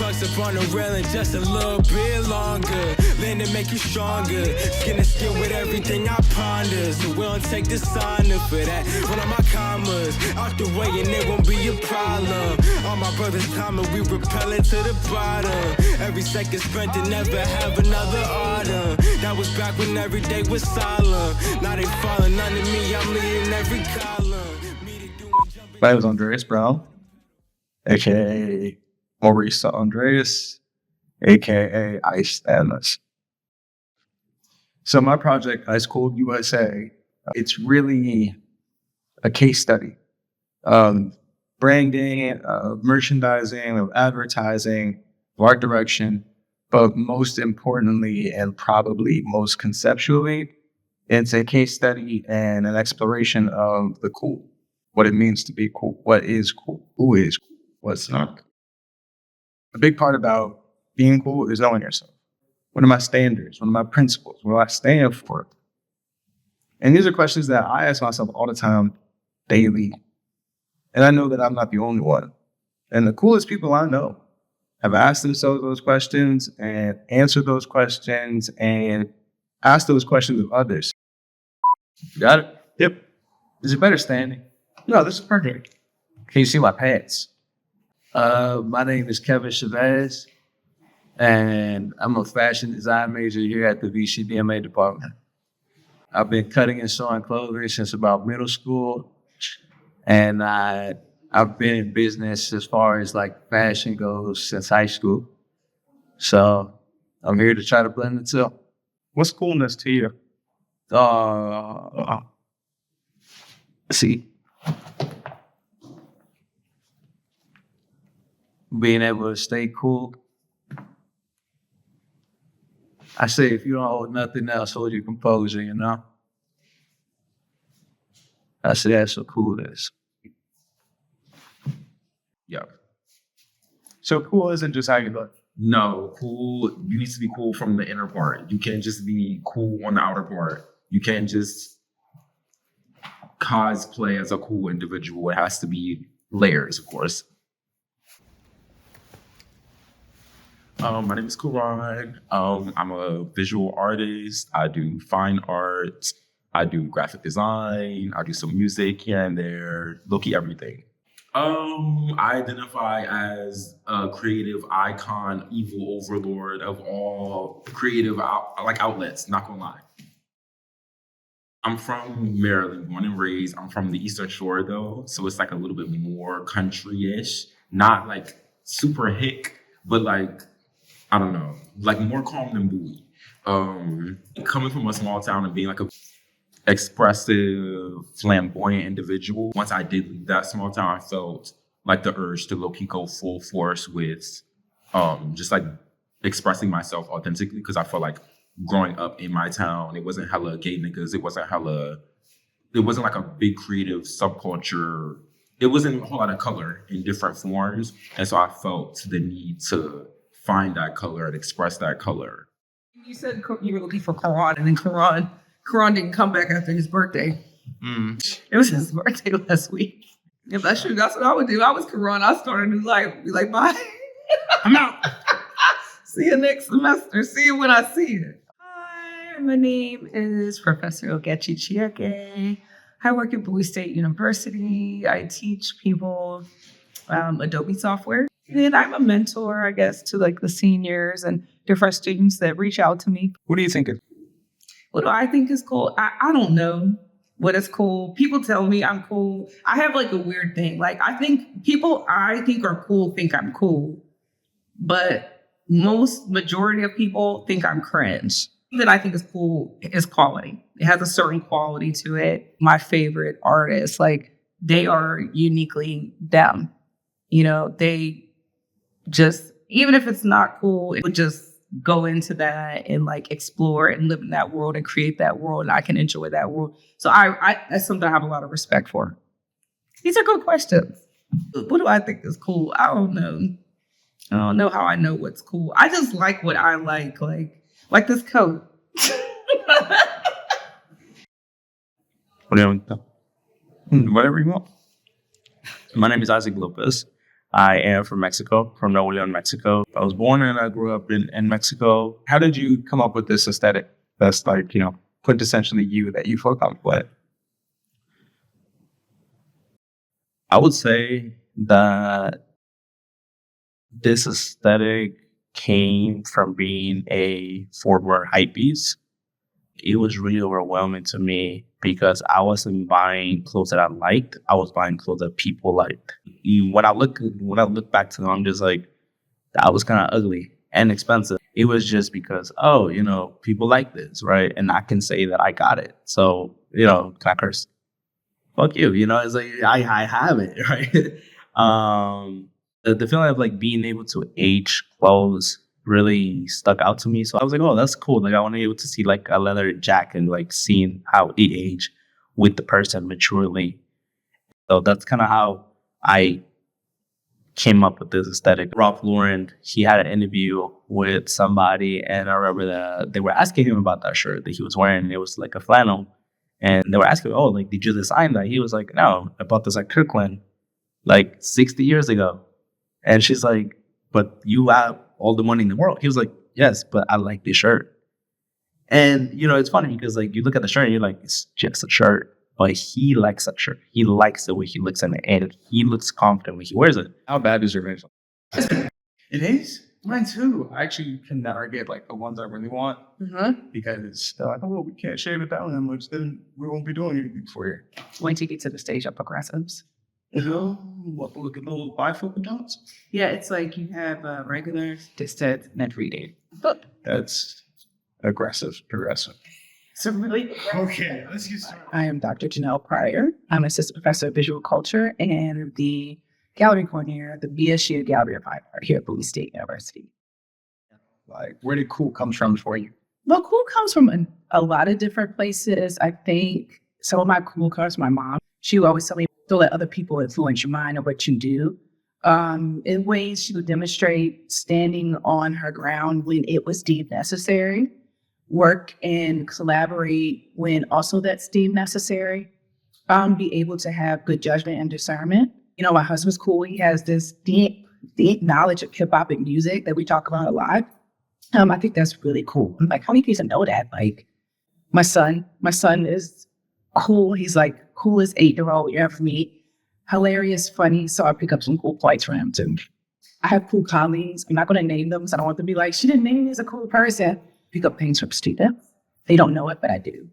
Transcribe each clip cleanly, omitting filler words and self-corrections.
fucks up on the railing just a little bit longer. Learn to make you stronger. Skin to skin with everything I ponder. So we don't take dishonor for that. Run on my commas out the way and it won't be a problem. All my brothers climbing, we rappelling to the bottom. Every second spent to never have another autumn. That was back when every day was solemn. Now they falling under me, I'm leading every column. My name is Andreas Brown, aka Maurice Andreas, aka Ice Atlas. So my project, Ice Cold USA, it's really a case study of branding, of merchandising, of advertising, of art direction, but most importantly, and probably most conceptually, it's a case study and an exploration of the cool, what it means to be cool, what is cool, who is cool, what's not. A big part about being cool is knowing yourself. What are my standards? What are my principles? What do I stand for? And these are questions that I ask myself all the time, daily. And I know that I'm not the only one. And the coolest people I know have asked themselves those questions and answered those questions and asked those questions of others. You got it? Yep. Is it better standing? No, this is perfect. Can you see my pants? My name is Kevin Chavez, and I'm a fashion design major here at the VCDMA department. I've been cutting and sewing clothing since about middle school, and I've been in business as far as like fashion goes since high school. So I'm here to try to blend the two. What's coolness to you? See, being able to stay cool. I say, if you don't hold nothing else, hold your composure, you know? I say that's what cool is. Yeah. So cool isn't just how you look. No, cool. You need to be cool from the inner part. You can't just be cool on the outer part. You can't just cosplay as a cool individual. It has to be layers, of course. My name is Karan. I'm a visual artist. I do fine art. I do graphic design. I do some music here and there. Low-key everything. I identify as a creative icon, evil overlord of all creative outlets, not gonna lie. I'm from Maryland, born and raised. I'm from the Eastern Shore though, so it's like a little bit more country-ish. Not like super hick, but like, I don't know, like more calm than Bowie. Coming from a small town and being like a expressive, flamboyant individual. Once I did leave that small town, I felt like the urge to low-key go full force with just like expressing myself authentically, because I felt like growing up in my town, it wasn't hella gay niggas, it wasn't like a big creative subculture. It wasn't a whole lot of color in different forms. And so I felt the need to find that color and express that color. You said you were looking for Karan, and then Karan didn't come back after his birthday. It was his birthday last week. If that's true, that's what I would do. I was Karan. I started a new life. Be like, bye. I'm out. See you next semester. See you when I see you. Hi, my name is Professor Ogechi Chiake. I work at Bowie State University. I teach people Adobe software. And I'm a mentor, I guess, to like the seniors and different students that reach out to me. What do you think? What do I think is cool? I don't know what is cool. People tell me I'm cool. I have like a weird thing. Like I think people I think are cool think I'm cool. But majority of people think I'm cringe. That I think is cool is quality. It has a certain quality to it. My favorite artists, like they are uniquely them. You know, they just, even if it's not cool, it would just go into that and like explore and live in that world and create that world. And I can enjoy that world. So I that's something I have a lot of respect for. These are good questions. What do I think is cool? I don't know. I don't know how I know what's cool. I just like what I like this coat. Whatever you want. My name is Isaac Lopez. I am from Mexico, from Nuevo León, Mexico. I was born and I grew up in Mexico. How did you come up with this aesthetic that's like, quintessentially you that you feel comfortable with? I would say that this aesthetic came from being a footwear hypebeast. It was really overwhelming to me because I wasn't buying clothes that I liked. I was buying clothes that people liked. When I look back to them, I'm just like, that was kind of ugly and expensive. It was just because, people like this, right? And I can say that I got it. So, can I curse? Fuck you. It's like I have it, right? The feeling of like being able to age clothes really stuck out to me. So I was like, oh, that's cool. Like I want to be able to see like a leather jacket and like seeing how it aged with the person maturely. So that's kind of how I came up with this aesthetic. Ralph Lauren, he had an interview with somebody, and I remember that they were asking him about that shirt that he was wearing. It was like a flannel. And they were asking, oh, like, did you design that? He was like, no, I bought this at Kirkland like 60 years ago. And she's like, but you have all the money in the world. He was like, yes, but I like this shirt. And, it's funny because like you look at the shirt and you're like, it's just a shirt. But he likes that shirt. He likes the way he looks in it. And he looks confident when he wears it. How bad is your facial? It is? Mine too. I actually can never get like the ones I really want because they're like, oh, we can't shave it down that much. Then we won't be doing anything for you. Wait till you get to the stage of progressives. Look at those bifocal dots. Yeah, it's like you have regular, distant, and then 3D. But That's aggressive, progressive. so really, Okay, let's get started. I am Dr. Janelle Pryor. I'm an assistant professor of visual culture and the gallery coordinator at the BSU Gallery of Fine Art here at Bowie State University. Like, where did cool comes from for you? Well, cool comes from a lot of different places. I think some of my cool comes from my mom. She would always tell me, don't let other people influence your mind or what you do. In ways she would demonstrate standing on her ground when it was deemed necessary, work and collaborate when also that's deemed necessary, be able to have good judgment and discernment. My husband's cool. He has this deep knowledge of hip hop and music that we talk about a lot. I think that's really cool. I'm like, how many people know that? Like my son is cool. He's like coolest 8-year-old you ever meet. Hilarious, funny. So I pick up some cool points for him too. I have cool colleagues. I'm not going to name them, so I don't want them to be like, she didn't name me as a cool person. Pick up things from students. They don't know it, but I do.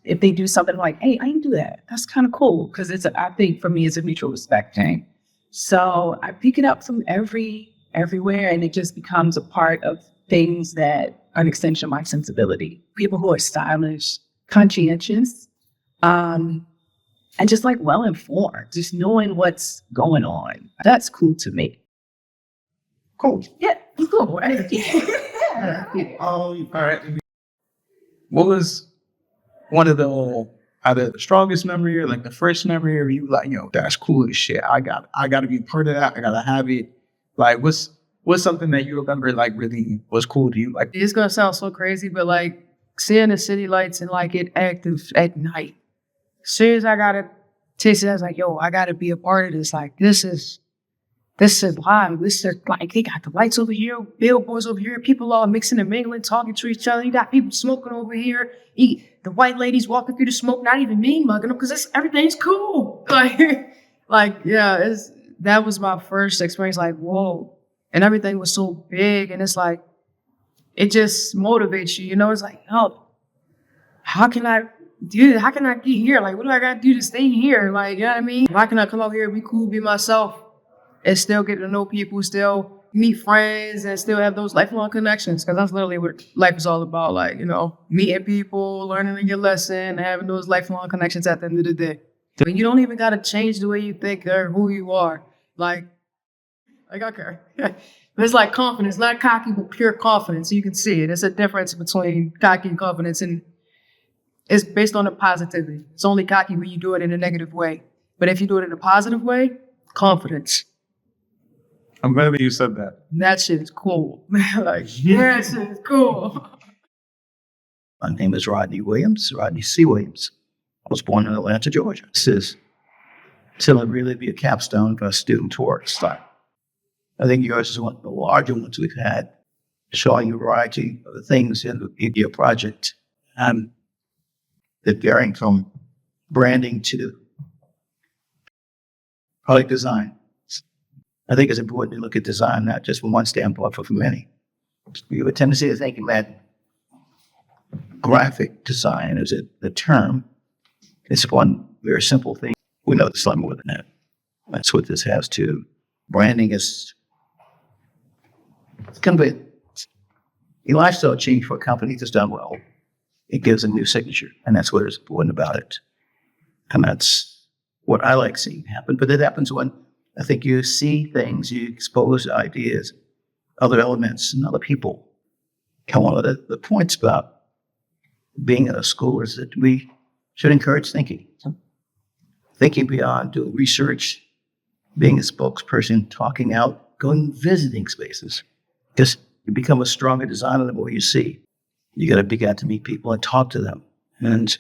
If they do something like, hey, I didn't do that. That's kind of cool because I think for me, it's a mutual respect thing. So I pick it up from everywhere, and it just becomes a part of things that are an extension of my sensibility. People who are stylish, conscientious, and just like well-informed, just knowing what's going on. That's cool to me. Cool. Yeah, it's cool, right? All right. What was one of the either the strongest memory or like the first memory, or you like, that's cool as shit. I got to be part of that. I got to have it. Like, what's something that you remember like really was cool to you? Like, it's gonna sound so crazy, but like seeing the city lights and like it active at night. As soon as I got it tasted, I was like, yo, I gotta be a part of this. Like this is live. This is like they got the lights over here, billboards over here, people all mixing and mingling, talking to each other. You got people smoking over here. The white ladies walking through the smoke, not even me mugging them because everything's cool. That was my first experience. Like, whoa. And everything was so big. And it's like, it just motivates you. It's like, oh, how can I do this? How can I get here? Like, what do I got to do to stay here? Like, you know what I mean? How can I come out here, be cool, be myself, and still get to know people, still meet friends, and still have those lifelong connections? Because that's literally what life is all about. Like, meeting people, learning your lesson, having those lifelong connections at the end of the day. You don't even got to change the way you think or who you are. Like okay. It's like confidence, not cocky, but pure confidence. You can see it. It's a difference between cocky and confidence, and it's based on the positivity. It's only cocky when you do it in a negative way. But if you do it in a positive way, confidence. I'm glad that you said that. That shit is cool. That shit is cool. My name is Rodney Williams, Rodney C. Williams. I was born in Atlanta, Georgia. This is till it really be a capstone for a student work style. I think yours is one of the larger ones we've had, showing a variety of the things in your project, that varying from branding to product design. I think it's important to look at design not just from one standpoint, but from many. We have a tendency to think that graphic design is the term. It's one very simple thing. We know there's a lot more than that. That's what this has to. Branding is kind of a lifestyle change for a company that's done well. It gives a new signature, and that's what is important about it. And that's what I like seeing happen. But it happens when I think you see things, you expose ideas, other elements, and other people. And one of the points about being in a school is that we should encourage thinking. Thinking beyond, doing research, being a spokesperson, talking out, going visiting spaces. Because you become a stronger designer the more you see. You got to begin to meet people and talk to them and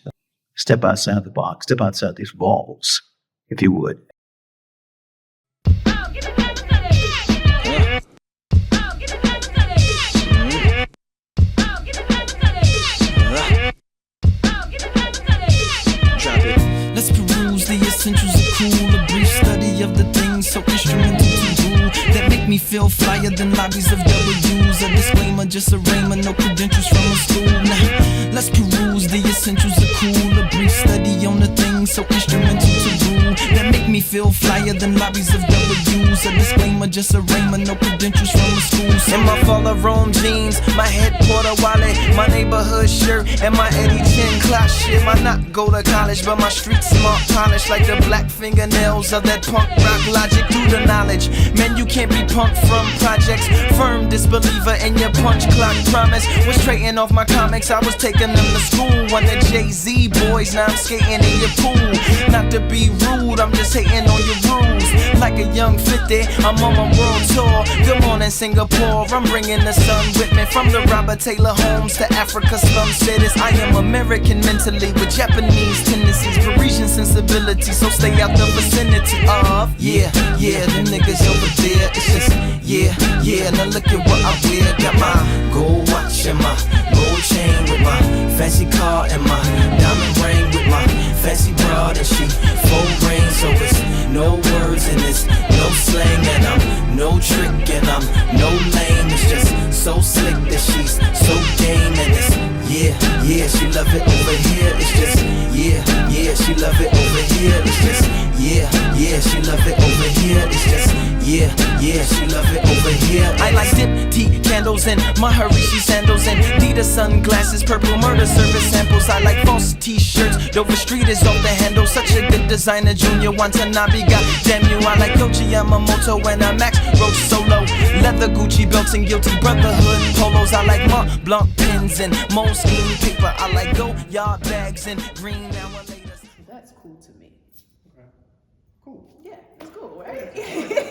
step outside the box, step outside these walls, if you would. Let's peruse the essentials of cool, a brief study of the things so instrumental to rule that make me feel flyer than lobbies of W's. A disclaimer, just a rhema, no credentials from a school. Now, let's peruse the essentials of cool, a brief study on the things so instrumental to rule that make me feel flyer than lobbies of W's. A disclaimer, just a rhema, no credentials from a school. So in my Follow Rome jeans, my head Porter Wale, my neighborhood shirt, and my Eddie Chin clock shit. My not go to college, but my street smart polish like the black fingernails of that punk rock logic through the knowledge. Man, you can't be punked from projects. Firm disbeliever in your punch clock promise. Was trading off my comics, I was taking them to school. One of Jay-Z boys, now I'm skating in your pool. Not to be rude, I'm just hating on your rules. Like a young 50, I'm on my world tour. Good morning, Singapore. I'm bringing the sun with me. From the Robert Taylor homes to Africa slum cities. I am American mentally with Japanese tendencies, Parisian sensibility, so stay out the vicinity of yeah, them niggas over there. It's just yeah, now look at what I wear. Got my gold watch and my gold chain with my fancy car and my diamond ring with my fancy broad, and she full rain, so it's no words and it's no slang, and I'm no trick and I'm no lame. It's just so slick that she's so game, and it's yeah, she love it over here. It's just yeah, she love it over here. It's just yeah, she love it over here. It's just yeah, she love it over here. I like dip tea candles and Maharishi sandals and Dita sunglasses, purple murder service samples. I like false t-shirts, Dover Street is off the handle. Such a good designer, Junior Watanabe. God damn you, I like Yohji Yamamoto and a Max Roach solo. Leather Gucci belts and Guilty Brotherhood polos. I like Mont Blanc pens and Moleskine paper. I like Goyard bags and green now. That's cool to me. Cool. Yeah, it's cool, right?